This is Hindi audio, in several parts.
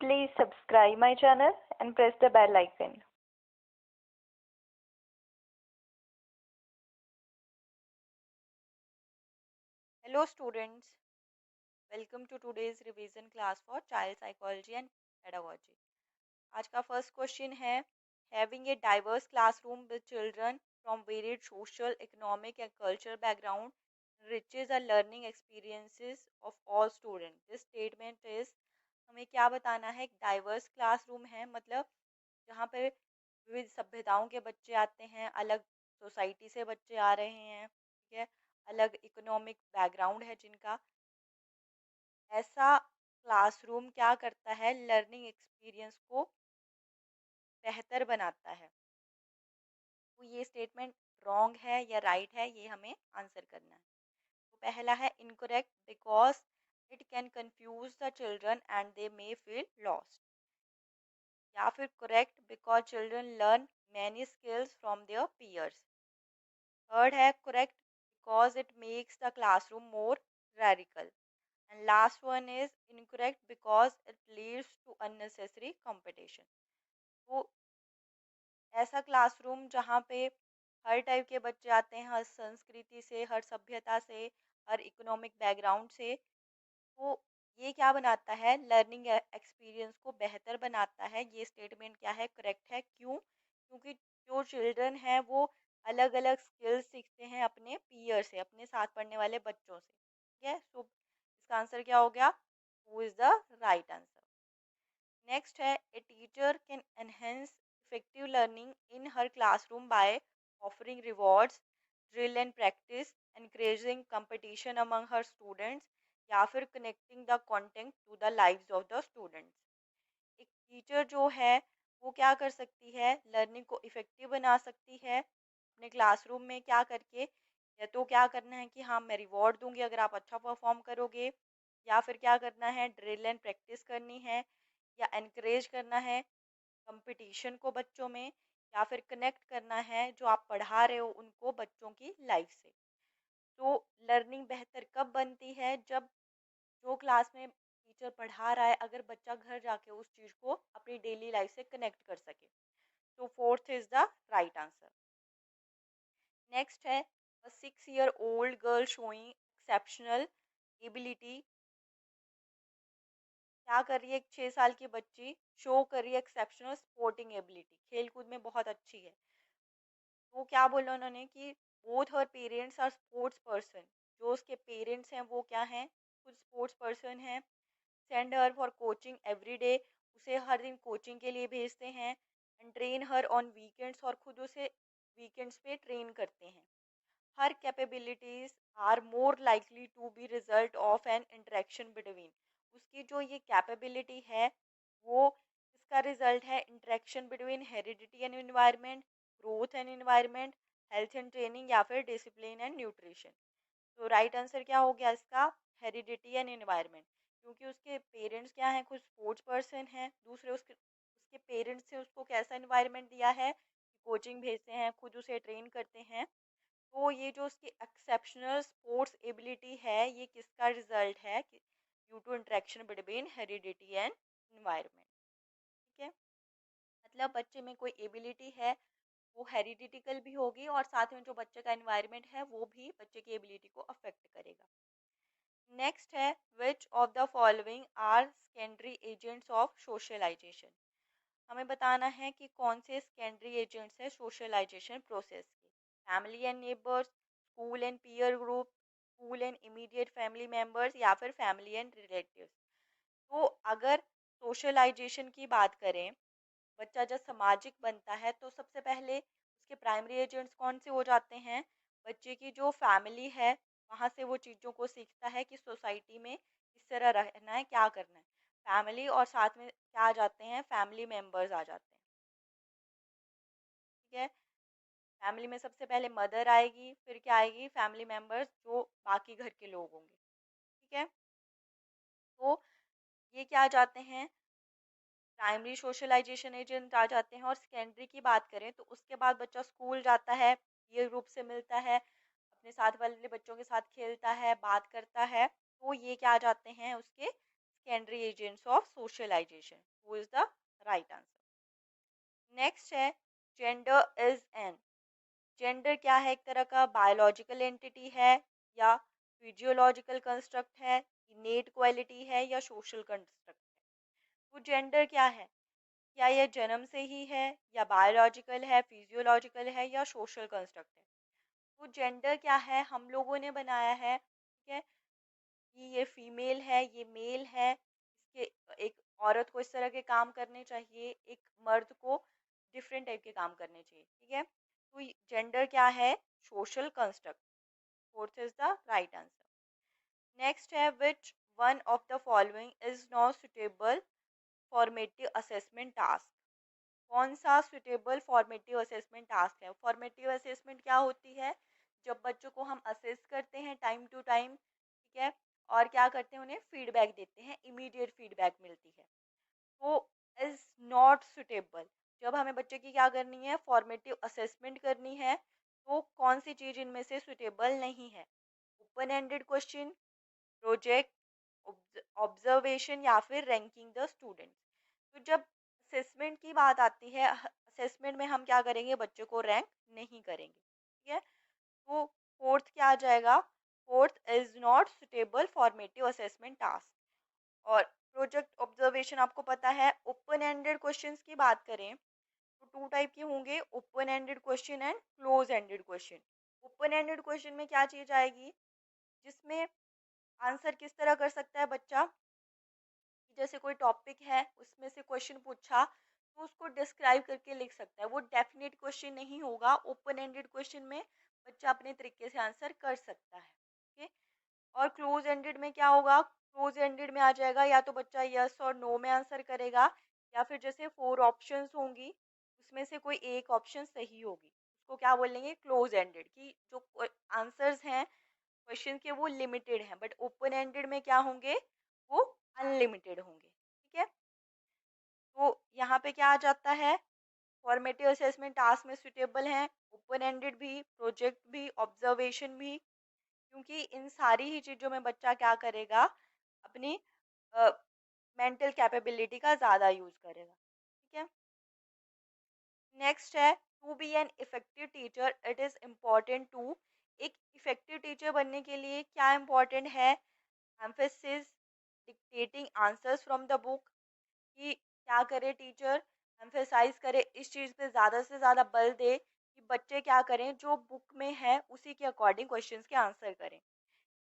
Please subscribe my channel and press the bell icon. Hello students, welcome to today's revision class for child psychology and pedagogy. आज का फर्स्ट क्वेश्चन है having a diverse classroom with children from varied social, economic and cultural background enriches the learning experiences of all students. This statement is हमें क्या बताना है, एक डाइवर्स क्लासरूम है मतलब जहाँ पे विविध सभ्यताओं के बच्चे आते हैं, अलग सोसाइटी से बच्चे आ रहे हैं, ठीक है, अलग इकोनॉमिक बैकग्राउंड है जिनका, ऐसा क्लासरूम क्या करता है, लर्निंग एक्सपीरियंस को बेहतर बनाता है। तो ये स्टेटमेंट रॉन्ग है या राइट है, ये हमें आंसर करना है। तो पहला है incorrect because it can confuse the children and they may feel lost, या फिर correct because children learn many skills from their peers. Third है correct because it makes the classroom more radical. And last one is incorrect because it leads to unnecessary competition. तो ऐसा क्लासरूम जहाँ पे हर टाइप के बच्चे आते हैं, हर संस्कृति से, हर सभ्यता से, हर इकोनॉमिक बैकग्राउंड से, तो ये क्या बनाता है, लर्निंग एक्सपीरियंस को बेहतर बनाता है। ये स्टेटमेंट क्या है, करेक्ट है। क्यों? क्योंकि जो चिल्ड्रन हैं वो अलग अलग स्किल्स सीखते हैं अपने पीयर से, अपने साथ पढ़ने वाले बच्चों से, ठीक है। सो इसका आंसर क्या हो गया, who is the right answer. Next है a teacher can enhance effective learning in her classroom by offering rewards, drill and practice, encouraging competition among her students, या फिर connecting the content to the lives of the students. एक टीचर जो है वो क्या कर सकती है, लर्निंग को इफेक्टिव बना सकती है अपने क्लासरूम में क्या करके, या तो क्या करना है कि हाँ मैं रिवॉर्ड दूंगी अगर आप अच्छा परफॉर्म करोगे, या फिर क्या करना है, ड्रिल एंड प्रैक्टिस करनी है, या एनकरेज करना है कंपटीशन को बच्चों में, या फिर कनेक्ट करना है जो आप पढ़ा रहे हो उनको बच्चों की लाइफ से। तो लर्निंग बेहतर कब बनती है, जब जो क्लास में टीचर पढ़ा रहा है अगर बच्चा घर जाके उस चीज़ को अपनी डेली लाइफ से कनेक्ट कर सके। तो fourth is the right answer. Next है a 6 year old girl showing exceptional ability, क्या कर रही है, एक 6 साल की बच्ची शो कर रही है एक्सेप्शनल स्पोर्टिंग एबिलिटी, खेल कूद में बहुत अच्छी है। तो क्या बोला उन्होंने कि both her parents are sports person, जो उसके पेरेंट्स हैं वो क्या हैं, खुद स्पोर्ट्स पर्सन हैं। Send her for coaching every day, उसे हर दिन कोचिंग के लिए भेजते हैं। And train her on weekends, और खुद उसे वीकेंड्स पे ट्रेन करते हैं। Her capabilities are more likely to be result of an interaction between, उसकी जो ये कैपेबिलिटी है वो इसका रिजल्ट है interaction between heredity and environment, growth and environment, health and training, या फिर डिसिप्लिन एंड न्यूट्रिशन। तो राइट आंसर क्या हो गया इसका, हेरिडिटी एंड एनवायरनमेंट, क्योंकि उसके पेरेंट्स क्या हैं, कुछ स्पोर्ट्स पर्सन हैं, दूसरे उसके उसके पेरेंट्स ने उसको कैसा एनवायरनमेंट दिया है, कोचिंग भेजते हैं, खुद उसे ट्रेन करते हैं। तो ये जो उसकी एक्सेप्शनल स्पोर्ट्स एबिलिटी है ये किसका रिजल्ट है, due to interaction between heredity and environment, ठीक है। मतलब बच्चे में कोई एबिलिटी है वो हेरिडिटिकल भी होगी, और साथ में जो बच्चे का एनवायरनमेंट है वो भी बच्चे की एबिलिटी को अफेक्ट करेगा। नेक्स्ट है which of the following are secondary agents of socialisation, हमें बताना है कि कौन से सेकेंडरी एजेंट्स हैं सोशलाइजेशन प्रोसेस के। Family and neighbours, school and peer group, school and immediate family members, या फिर फैमिली एंड रिलेटिव्स। तो अगर सोशलाइजेशन की बात करें, बच्चा जब सामाजिक बनता है तो सबसे पहले उसके प्राइमरी एजेंट्स कौन से हो जाते हैं, बच्चे की जो फैमिली है वहाँ से वो चीज़ों को सीखता है कि सोसाइटी में किस तरह रहना है, क्या करना है। फैमिली और साथ में क्या आ जाते हैं, फैमिली मेंबर्स आ जाते हैं, ठीक है। फैमिली में सबसे पहले मदर आएगी, फिर क्या आएगी, फैमिली मेंबर्स जो बाकी घर के लोग होंगे, ठीक है। तो ये क्या आ जाते हैं, प्राइमरी सोशलाइजेशन एजेंट आ जाते हैं। और सेकेंडरी की बात करें तो उसके बाद बच्चा स्कूल जाता है, पीयर ग्रुप से मिलता है, अपने साथ वाले बच्चों के साथ खेलता है, बात करता है, तो ये क्या आ जाते हैं उसके सेकेंडरी एजेंट्स ऑफ सोशलाइजेशन। वो is the right answer. Next है जेंडर इज एन। जेंडर क्या है? एक तरह का बायोलॉजिकल एंटिटी है या फिजियोलॉजिकल कंस्ट्रक्ट है, इनेट क्वालिटी है या सोशल कंस्ट्रक्ट है? तो जेंडर क्या है? क्या यह जन्म से ही है या बायोलॉजिकल है, फिजियोलॉजिकल है या सोशल कंस्ट्रक्ट है? तो जेंडर क्या है? हम लोगों ने बनाया है, ठीक है, कि ये फीमेल है, ये मेल है, इसके एक औरत को इस तरह के काम करने चाहिए, एक मर्द को डिफरेंट टाइप के काम करने चाहिए, ठीक है। तो जेंडर क्या है? Social construct. Fourth is the right answer. Next है which one of the following is not suitable formative assessment task. कौन सा सुटेबल फॉर्मेटिव असेसमेंट टास्क है? फॉर्मेटिव असेसमेंट क्या होती है? जब बच्चों को हम असेस करते हैं टाइम टू टाइम, ठीक है, और क्या करते हैं, उन्हें फीडबैक देते हैं, इमीडिएट फीडबैक मिलती है। तो इज नॉट सुटेबल, जब हमें बच्चे की क्या करनी है, फॉर्मेटिव असेसमेंट करनी है, तो कौन सी चीज इनमें से सुटेबल नहीं है? Open ended question, project, observation या फिर रैंकिंग द स्टूडेंट्स। तो जब असेसमेंट की बात आती है, असेसमेंट में हम क्या करेंगे, बच्चों को रैंक नहीं करेंगे, ठीक है। तो फोर्थ क्या आ जाएगा? Fourth is not suitable formative assessment task. और प्रोजेक्ट ऑब्जर्वेशन आपको पता है, ओपन एंडेड क्वेश्चंस की बात करें तो टू टाइप के होंगे, open ended question and close ended question. Open ended question में क्या चीज आएगी, जिसमें आंसर किस तरह कर सकता है बच्चा, कि जैसे कोई टॉपिक है, उसमें से क्वेश्चन पूछा तो उसको डिस्क्राइब करके लिख सकता है। वो डेफिनेट क्वेश्चन नहीं होगा। ओपन एंडेड क्वेश्चन में बच्चा अपने तरीके से आंसर कर सकता है, ठीक। और क्लोज एंडेड में क्या होगा? क्लोज एंडेड में आ जाएगा या तो बच्चा यस और नो में आंसर करेगा, या फिर जैसे 4 ऑप्शंस होंगी, उसमें से कोई एक ऑप्शन सही होगी, उसको क्या बोलेंगे, क्लोज एंडेड। कि जो आंसर्स हैं क्वेश्चन के वो लिमिटेड हैं, बट ओपन एंडेड में क्या होंगे, वो अनलिमिटेड होंगे, ठीक है। तो यहाँ पे क्या आ जाता है, फॉर्मेटिव असेसमेंट टास्क में सुटेबल हैं ओपन एंडेड भी, प्रोजेक्ट भी, ऑब्जर्वेशन भी, क्योंकि इन सारी ही चीज़ों में बच्चा क्या करेगा, अपनी मेंटल कैपेबिलिटी का ज़्यादा यूज़ करेगा, ठीक है। नेक्स्ट है to be an effective teacher it is important to. एक इफेक्टिव टीचर बनने के लिए क्या इम्पॉर्टेंट है? Emphasis, dictating answers from the book, कि क्या करे टीचर, एम्फेसाइज करे, इस चीज़ पे ज़्यादा से ज़्यादा बल दे कि बच्चे क्या करें, जो बुक में है उसी के अकॉर्डिंग क्वेश्चंस के आंसर करें,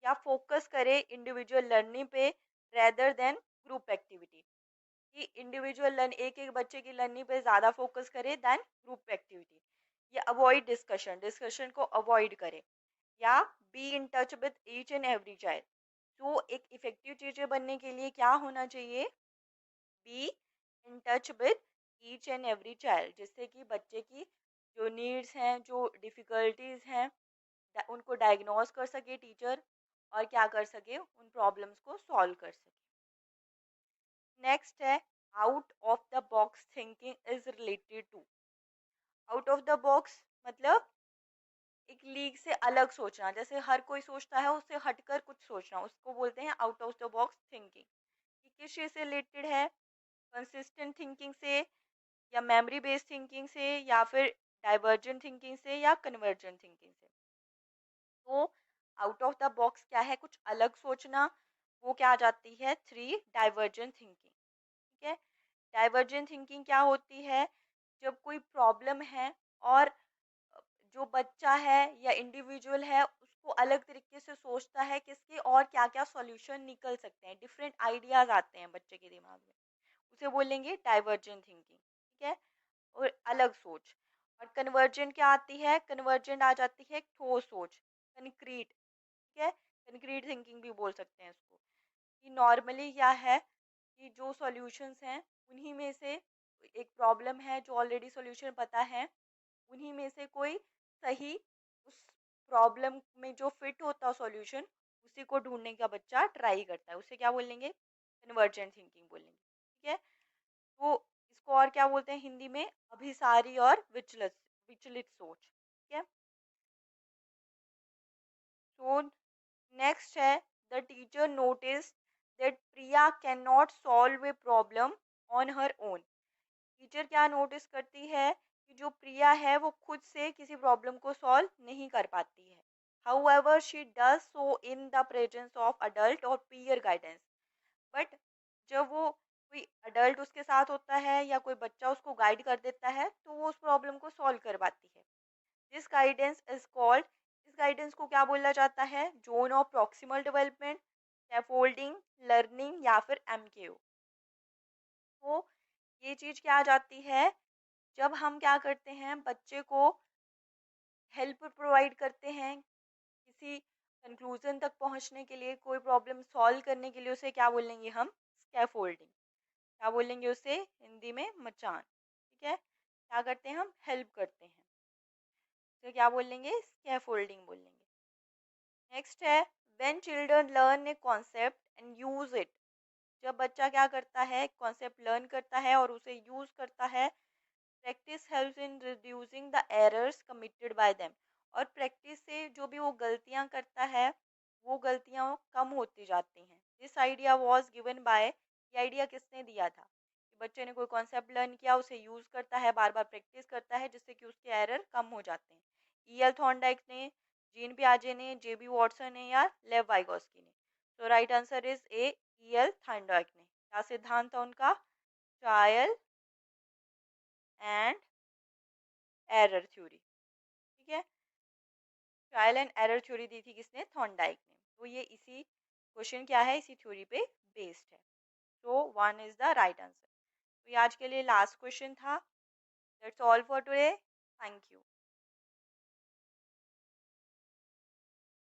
या फोकस करे इंडिविजुअल लर्निंग पे रेदर देन ग्रुप एक्टिविटी, कि इंडिविजुअल लर्न, एक एक बच्चे की लर्निंग पे ज़्यादा फोकस करे देन ग्रुप एक्टिविटी, या अवॉइड डिस्कशन, डिस्कशन को अवॉइड करे, या be in touch with each and every child. तो एक इफेक्टिव टीचर बनने के लिए क्या होना चाहिए, be in touch with each and every child, जिससे कि बच्चे की जो नीड्स हैं, जो डिफ़िकल्टीज हैं, उनको डायग्नोज कर सके टीचर, और क्या कर सके, उन प्रॉब्लम्स को सॉल्व कर सके। नेक्स्ट है out of the box thinking is related to. Out of the box मतलब एक लीग से अलग सोचना, जैसे हर कोई सोचता है उससे हटकर कुछ सोचना, उसको बोलते हैं out of the box thinking. कि किस चीज़ से रिलेटेड है, कंसिस्टेंट थिंकिंग से, या मेमोरी बेस्ड थिंकिंग से, या फिर डाइवर्जेंट थिंकिंग से, या कन्वर्जेंट थिंकिंग से। तो आउट ऑफ द बॉक्स क्या है, कुछ अलग सोचना, वो क्या आ जाती है, 3 डाइवर्जेंट थिंकिंग, ठीक है। डाइवर्जेंट थिंकिंग क्या होती है, जब कोई प्रॉब्लम है और जो बच्चा है या इंडिविजुअल है उसको अलग तरीके से सोचता है कि इसके और क्या क्या सॉल्यूशन निकल सकते हैं, डिफरेंट आइडियाज आते हैं बच्चे के दिमाग में, उसे बोलेंगे डाइवर्जेंट थिंकिंग, ठीक है। और अलग सोच। और कन्वर्जेंट क्या आती है, कन्वर्जेंट आ जाती है एक ठोस सोच, कंक्रीट, ठीक है, कंक्रीट थिंकिंग भी बोल सकते हैं इसको। कि नॉर्मली क्या है, कि जो सॉल्यूशंस हैं उन्हीं में से, एक प्रॉब्लम है जो ऑलरेडी सॉल्यूशन पता है, उन्हीं में से कोई सही, उस प्रॉब्लम में जो फिट होता सॉल्यूशन, उसी को ढूंढने का बच्चा ट्राई करता है, उसे क्या बोलेंगे, कन्वर्जेंट थिंकिंग बोलेंगे, ठीक है। तो इसको और क्या बोलते हैं हिंदी में, अभिसारी और विचलित विचलित सोच, ठीक है। सो नेक्स्ट है the teacher notice that Priya cannot solve a problem on her own. Teacher क्या नोटिस करती है कि जो प्रिया है वो खुद से किसी प्रॉब्लम को सॉल्व नहीं कर पाती है. However she does so in the presence of adult और पीयर गाइडेंस. बट जब वो कोई अडल्ट उसके साथ होता है या कोई बच्चा उसको गाइड कर देता है तो वो उस प्रॉब्लम को सॉल्व कर पाती है. दिस गाइडेंस इज कॉल्ड, इस गाइडेंस को क्या बोला जाता है? Zone of proximal development, scaffolding, learning या फिर एमकेओ. तो ये चीज क्या आ जाती है जब हम क्या करते हैं, बच्चे को हेल्प प्रोवाइड करते हैं किसी कंक्लूजन तक पहुंचने के लिए, कोई प्रॉब्लम सॉल्व करने के लिए. उसे क्या बोलेंगे हम? स्कैफोल्डिंग. क्या बोलेंगे उसे हिंदी में? मचान. ठीक है, क्या करते हैं हम? हेल्प करते हैं, तो क्या बोलेंगे? स्कैफोल्डिंग बोलेंगे. नेक्स्ट है when children learn a concept and use it. जब बच्चा क्या करता है, कॉन्सेप्ट लर्न करता है और उसे यूज करता है. Practice helps in reducing the errors committed by them. और प्रैक्टिस से जो भी वो गलतियां करता है वो गलतियां कम होती जाती हैं. This idea was given by, ये आइडिया किसने दिया था? कि बच्चे ने कोई कॉन्सेप्ट लर्न किया, उसे यूज करता है, बार बार प्रैक्टिस करता है, जिससे कि उसके एरर कम हो जाते हैं. ईएल थॉर्नडाइक ने, जीन पियाजे ने, जेबी वॉटसन ने या लेव वाइगोस्की ने? तो right answer is a, EL Thorndike ने. क्या सिद्धांत था उनका? Trial and error theory. ठीक है, ट्रायल एंड एरर थ्योरी दी थी किसने? थॉर्नडाइक ने. तो ये इसी क्वेश्चन क्या है, इसी थ्योरी पे बेस्ड है. तो one is the right answer. तो ये आज के लिए लास्ट क्वेश्चन था. That's all for today. Thank you.